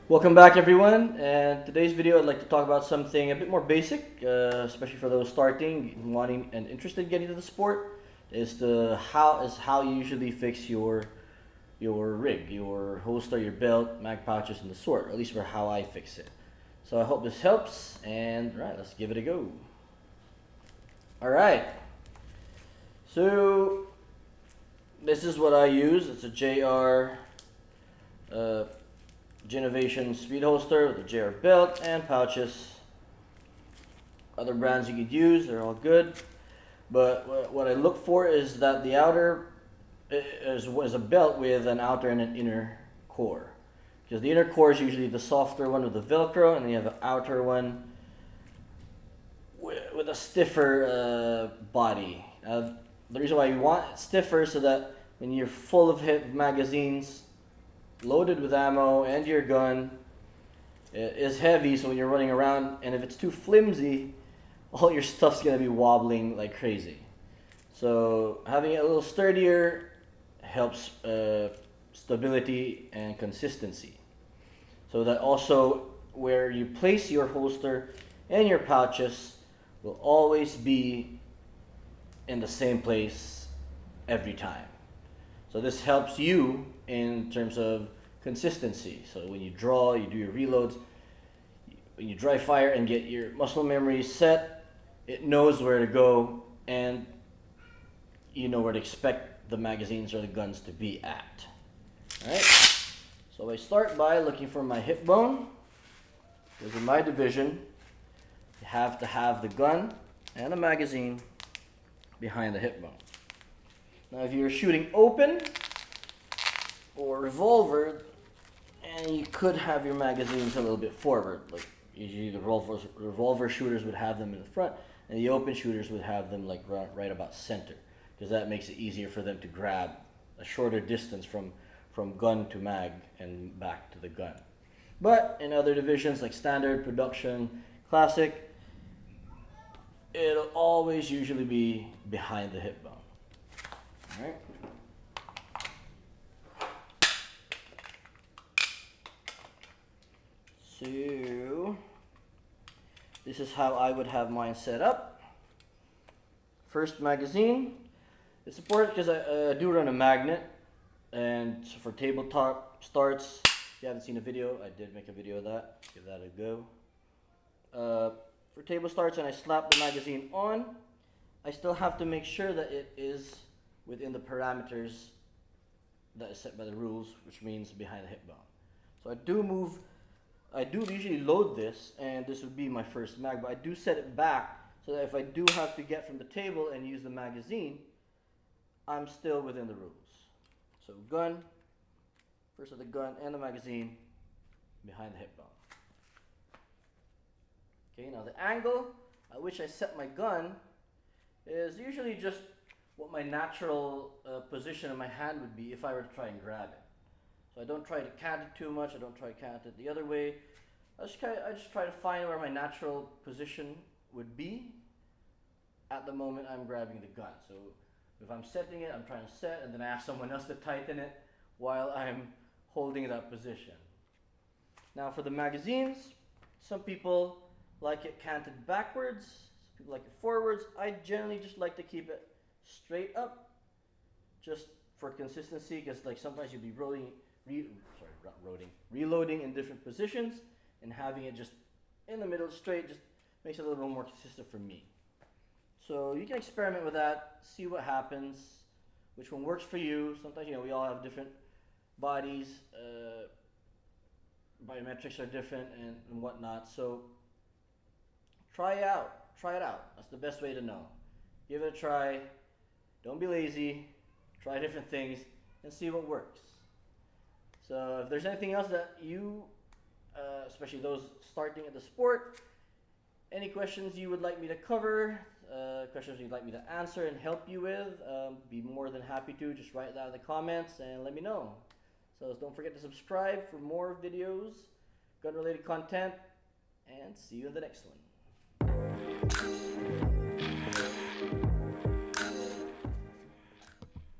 Welcome back everyone, and today's video I'd like to talk about something a bit more basic, especially for those starting, wanting and interested in getting into the sport, is how you usually fix your rig, your holster, your belt, mag pouches, and the sort, or at least for how I fix it. So I hope this helps, and right, let's give it a go. Alright, so this is what I use. It's a JR Genovation speed holster with a JR belt and pouches. Other brands you could use, they're all good. But what I look for is that the outer is a belt with an outer and an inner core. Because the inner core is usually the softer one with the Velcro, and then you have an outer one with a stiffer body. The reason why you want it stiffer so that when you're full of magazines, loaded with ammo, and your gun is heavy, so when you're running around, and if it's too flimsy, all your stuff's gonna be wobbling like crazy. So having it a little sturdier helps stability and consistency. So that also where you place your holster and your pouches will always be in the same place every time. So this helps you in terms of consistency. So when you draw, you do your reloads, when you dry fire and get your muscle memory set, it knows where to go and you know where to expect the magazines or the guns to be at. Alright, so I start by looking for my hip bone, because in my division, you have to have the gun and the magazine behind the hip bone. Now if you're shooting open or revolver, and you could have your magazines a little bit forward, like usually the revolver shooters would have them in the front, and the open shooters would have them like right about center, because that makes it easier for them to grab a shorter distance from gun to mag and back to the gun. But in other divisions like standard, production, classic, it'll always usually be behind the hip bone. All right. So this is how I would have mine set up. First magazine. It's important because I do run a magnet, and for tabletop starts, if you haven't seen a video, I did make a video of that. Give that a go. For table starts, and I slap the magazine on, I still have to make sure that it is within the parameters that is set by the rules, which means behind the hip bone. So I do usually load this, and this would be my first mag, but I do set it back so that if I do have to get from the table and use the magazine, I'm still within the rules. So gun, first of the gun and the magazine behind the hip bone. Okay, now the angle at which I set my gun is usually just what my natural position of my hand would be if I were to try and grab it. So I don't try to cant it too much, I don't try to cant it the other way. I just try to find where my natural position would be at the moment I'm grabbing the gun. So if I'm setting it, I'm trying to set, and then I ask someone else to tighten it while I'm holding that position. Now for the magazines, some people like it canted backwards, some people like it forwards. I generally just like to keep it straight up, just for consistency, because like sometimes you'll be reloading in different positions, and having it just in the middle straight just makes it a little bit more consistent for me. So you can experiment with that, see what happens, which one works for you. Sometimes, we all have different bodies, biometrics are different and whatnot. So try it out. That's the best way to know. Give it a try. Don't be lazy. Try different things and see what works. So if there's anything else that you, especially those starting at the sport, any questions you would like me to cover, questions you'd like me to answer and help you with, be more than happy to. Just write that in the comments and let me know. So don't forget to subscribe for more videos, gun related content, and see you in the next one.